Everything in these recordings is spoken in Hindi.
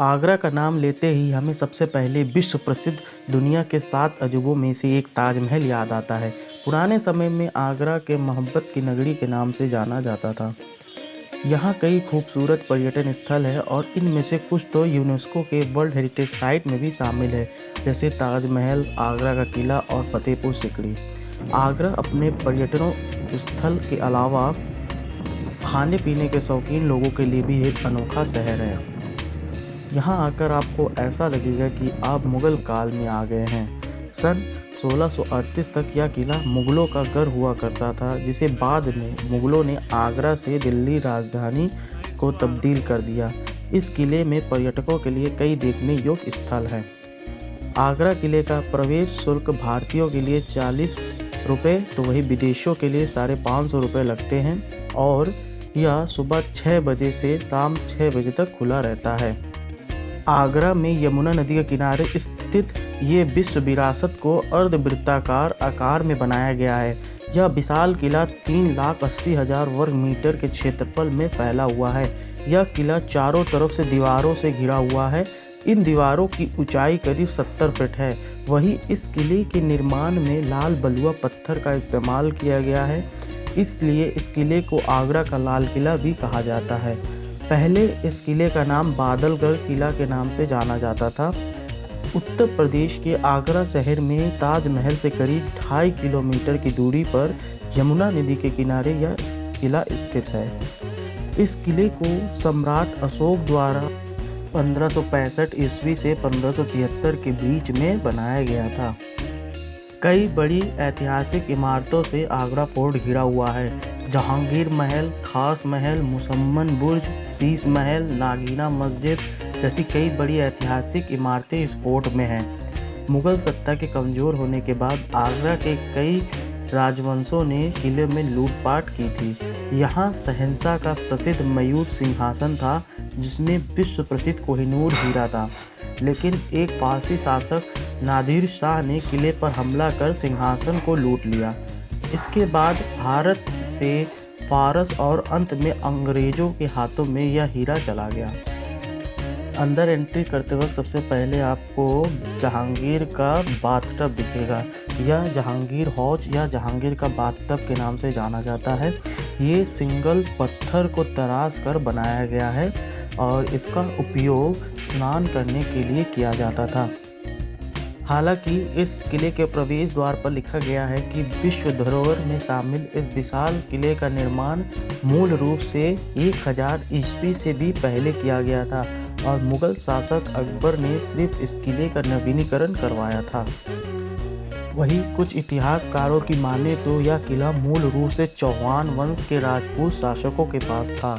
आगरा का नाम लेते ही हमें सबसे पहले विश्व प्रसिद्ध दुनिया के 7 अजूबों में से एक ताजमहल याद आता है। पुराने समय में आगरा के मोहब्बत की नगरी के नाम से जाना जाता था। यहाँ कई खूबसूरत पर्यटन स्थल हैं और इनमें से कुछ तो यूनेस्को के वर्ल्ड हेरिटेज साइट में भी शामिल है, जैसे ताजमहल, आगरा का किला और फतेहपुर सिकरी। आगरा अपने पर्यटनों स्थल के अलावा खाने पीने के शौकीन लोगों के लिए भी एक अनोखा शहर है। यहाँ आकर आपको ऐसा लगेगा कि आप मुग़ल काल में आ गए हैं। सन 1638 तक यह किला मुग़लों का गढ़ हुआ करता था, जिसे बाद में मुग़लों ने आगरा से दिल्ली राजधानी को तब्दील कर दिया। इस किले में पर्यटकों के लिए कई देखने योग्य स्थल हैं। आगरा किले का प्रवेश शुल्क भारतीयों के लिए 40 रुपये, तो वही विदेशियों के लिए 550 रुपये लगते हैं और यह सुबह 6 बजे से शाम 6 बजे तक खुला रहता है। आगरा में यमुना नदी के किनारे स्थित ये विश्व विरासत को अर्धवृत्ताकार आकार में बनाया गया है। यह विशाल किला 3,80,000 वर्ग मीटर के क्षेत्रफल में फैला हुआ है। यह किला चारों तरफ से दीवारों से घिरा हुआ है। इन दीवारों की ऊंचाई करीब 70 फीट है। वहीं इस किले के निर्माण में लाल बलुआ पत्थर का इस्तेमाल किया गया है, इसलिए इस किले को आगरा का लाल किला भी कहा जाता है। पहले इस किले का नाम बादलगढ़ किला के नाम से जाना जाता था। उत्तर प्रदेश के आगरा शहर में ताजमहल से करीब 2.5 किलोमीटर की दूरी पर यमुना नदी के किनारे यह किला स्थित है। इस किले को सम्राट अशोक द्वारा 1565 ईस्वी से 1573 के बीच में बनाया गया था। कई बड़ी ऐतिहासिक इमारतों से आगरा फोर्ट घिरा हुआ है। जहांगीर महल, खास महल, मुसम्मन बुर्ज, शीश महल, नागीना मस्जिद जैसी कई बड़ी ऐतिहासिक इमारतें इस फोर्ट में हैं। मुग़ल सत्ता के कमज़ोर होने के बाद आगरा के कई राजवंशों ने किले में लूटपाट की थी। यहाँ शहंशाह का प्रसिद्ध मयूर सिंहासन था, जिसमें विश्व प्रसिद्ध कोहिनूर हीरा था, लेकिन एक फारसी शासक नादिर शाह ने किले पर हमला कर सिंहासन को लूट लिया। इसके बाद भारत से फारस और अंत में अंग्रेज़ों के हाथों में यह हीरा चला गया। अंदर एंट्री करते वक्त सबसे पहले आपको जहांगीर का बाथटब दिखेगा। यह जहांगीर हौज या जहांगीर का बाथटब के नाम से जाना जाता है। ये सिंगल पत्थर को तराश कर बनाया गया है और इसका उपयोग स्नान करने के लिए किया जाता था। हालांकि इस किले के प्रवेश द्वार पर लिखा गया है कि विश्व धरोहर में शामिल इस विशाल किले का निर्माण मूल रूप से 1000 ईस्वी से भी पहले किया गया था और मुग़ल शासक अकबर ने सिर्फ इस किले का नवीनीकरण करवाया था। वहीं कुछ इतिहासकारों की माने तो यह किला मूल रूप से चौहान वंश के राजपूत शासकों के पास था।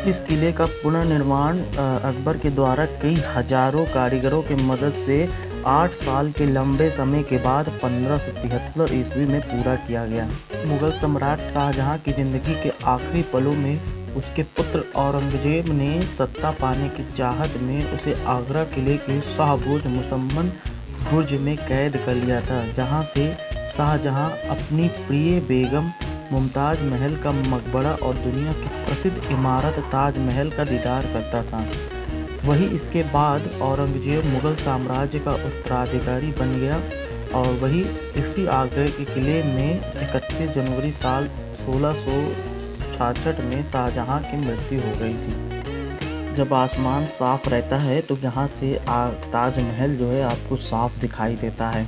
इस किले का पुनर्निर्माण अकबर के द्वारा कई हजारों कारीगरों की मदद से 8 साल के लंबे समय के बाद 1573 ईस्वी में पूरा किया गया। मुग़ल सम्राट शाहजहां की ज़िंदगी के आखिरी पलों में उसके पुत्र औरंगजेब ने सत्ता पाने की चाहत में उसे आगरा किले के शाहबुर्ज मुसम्मन बुर्ज में कैद कर लिया था, जहां से शाहजहां अपनी प्रिय बेगम मुमताज़ महल का मकबरा और दुनिया की प्रसिद्ध इमारत ताजमहल का दीदार करता था। वही इसके बाद औरंगजेब मुग़ल साम्राज्य का उत्तराधिकारी बन गया और वही इसी आगरा के किले में 31 जनवरी साल 1666 में शाहजहां की मृत्यु हो गई थी। जब आसमान साफ रहता है तो यहाँ से ताजमहल जो है आपको साफ दिखाई देता है।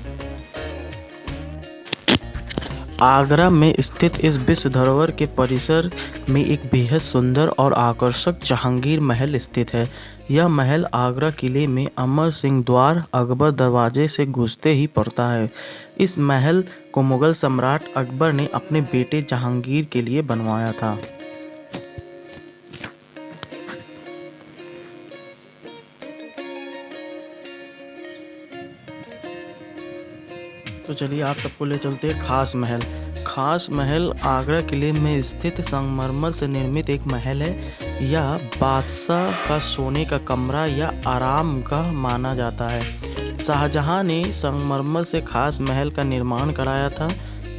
आगरा में स्थित इस विश्व धरोहर के परिसर में एक बेहद सुंदर और आकर्षक जहांगीर महल स्थित है। यह महल आगरा किले में अमर सिंह द्वार अकबर दरवाजे से घुसते ही पड़ता है। इस महल को मुग़ल सम्राट अकबर ने अपने बेटे जहांगीर के लिए बनवाया था। तो चलिए आप सबको ले चलते हैं खास महल। खास महल आगरा किले में स्थित संगमरमर से निर्मित एक महल है। यह बादशाह का सोने का कमरा या आराम गाह माना जाता है। शाहजहां ने संगमरमर से खास महल का निर्माण कराया था।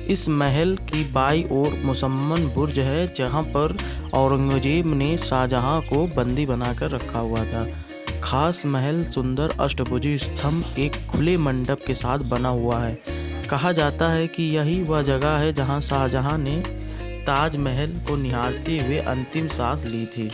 इस महल की बाईं ओर मुसम्मन बुर्ज है, जहां पर औरंगजेब ने शाहजहां को बंदी बनाकर रखा हुआ था। खास महल सुंदर अष्टभुजी स्तंभ एक खुले मंडप के साथ बना हुआ है। कहा जाता है कि यही वह जगह है जहां शाहजहां ने ताजमहल को निहारते हुए अंतिम सांस ली थी।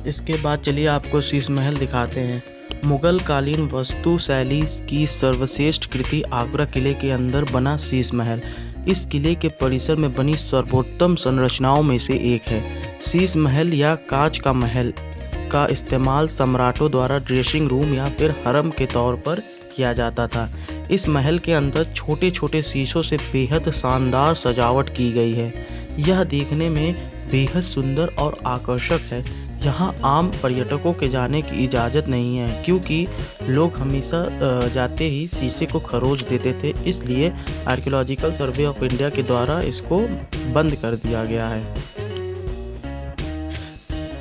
इसके बाद चलिए आपको शीश महल दिखाते हैं। मुगल कालीन वास्तु शैली की सर्वश्रेष्ठ कृति आगरा किले के अंदर बना शीश महल इस किले के परिसर में बनी सर्वोत्तम संरचनाओं में से एक है। शीश महल या कांच का महल का इस्तेमाल सम्राटों द्वारा ड्रेसिंग रूम या फिर हरम के तौर पर किया जाता था। इस महल के अंदर छोटे छोटे शीशों से बेहद शानदार सजावट की गई है। यह देखने में बेहद सुंदर और आकर्षक है। यहाँ आम पर्यटकों के जाने की इजाज़त नहीं है, क्योंकि लोग हमेशा जाते ही शीशे को खरोच देते थे। इसलिए आर्कियोलॉजिकल सर्वे ऑफ इंडिया के द्वारा इसको बंद कर दिया गया है।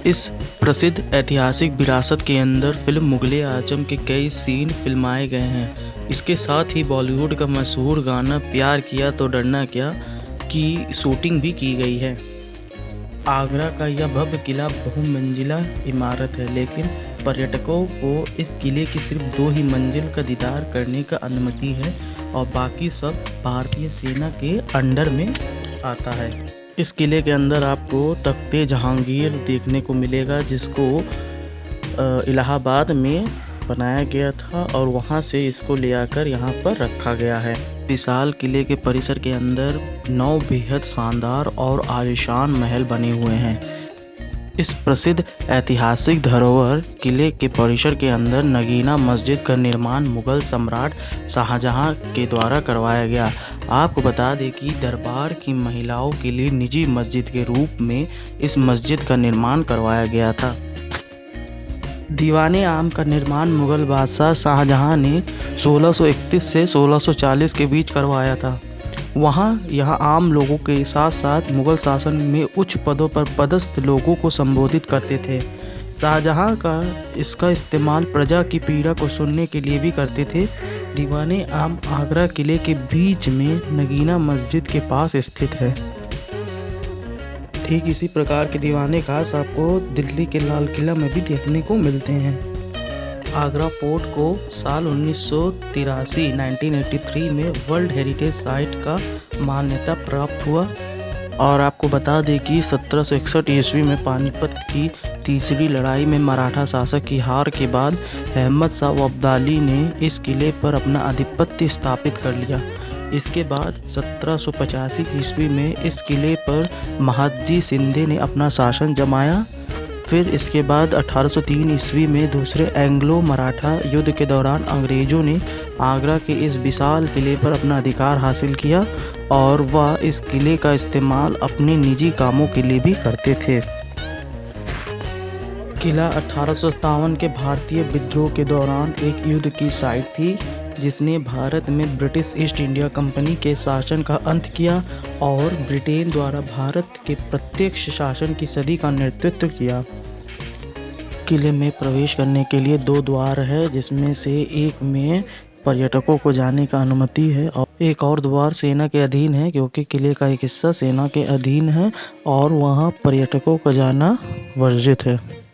इस प्रसिद्ध ऐतिहासिक विरासत के अंदर फिल्म मुगले आजम के कई सीन फिल्माए गए हैं। इसके साथ ही बॉलीवुड का मशहूर गाना प्यार किया तो डरना क्या की शूटिंग भी की गई है। आगरा का यह भव्य किला बहुमंजिला इमारत है, लेकिन पर्यटकों को इस किले की सिर्फ 2 ही मंजिल का दीदार करने का अनुमति है और बाकी सब भारतीय सेना के अंडर में आता है। इस किले के अंदर आपको तख्ते जहांगीर देखने को मिलेगा, जिसको इलाहाबाद में बनाया गया था और वहां से इसको ले आकर यहाँ पर रखा गया है। विशाल किले के परिसर के अंदर 9 बेहद शानदार और आलीशान महल बने हुए हैं। इस प्रसिद्ध ऐतिहासिक धरोहर किले के परिसर के अंदर नगीना मस्जिद का निर्माण मुगल सम्राट शाहजहां के द्वारा करवाया गया। आपको बता दें कि दरबार की महिलाओं के लिए निजी मस्जिद के रूप में इस मस्जिद का निर्माण करवाया गया था। दीवाने आम का निर्माण मुगल बादशाह शाहजहां ने 1631 से 1640 के बीच करवाया था। यहाँ आम लोगों के साथ साथ मुगल शासन में उच्च पदों पर पदस्थ लोगों को संबोधित करते थे। शाहजहां का इसका इस्तेमाल प्रजा की पीड़ा को सुनने के लिए भी करते थे। दीवाने आम आगरा किले के बीच में नगीना मस्जिद के पास स्थित है। ठीक इसी प्रकार के दीवाने खास आपको दिल्ली के लाल किला में भी देखने को मिलते हैं। आगरा फोर्ट को साल 1983 में वर्ल्ड हेरिटेज साइट का मान्यता प्राप्त हुआ। और आपको बता दें कि 1761 ईस्वी में पानीपत की तीसरी लड़ाई में मराठा शासक की हार के बाद अहमद शाह अब्दाली ने इस किले पर अपना आधिपत्य स्थापित कर लिया। इसके बाद 1785 ईस्वी में इस किले पर महादजी शिंदे ने अपना शासन जमाया। फिर इसके बाद 1803 ईस्वी में दूसरे एंग्लो मराठा युद्ध के दौरान अंग्रेज़ों ने आगरा के इस विशाल किले पर अपना अधिकार हासिल किया और वह इस किले का इस्तेमाल अपने निजी कामों के लिए भी करते थे। किला 1857 के भारतीय विद्रोह के दौरान एक युद्ध की साइट थी, जिसने भारत में ब्रिटिश ईस्ट इंडिया कंपनी के शासन का अंत किया और ब्रिटेन द्वारा भारत के प्रत्यक्ष शासन की सदी का नेतृत्व किया। किले में प्रवेश करने के लिए 2 द्वार है, जिसमें से एक में पर्यटकों को जाने का अनुमति है और एक और द्वार सेना के अधीन है, क्योंकि किले का एक हिस्सा सेना के अधीन है और वहां पर्यटकों का जाना वर्जित है।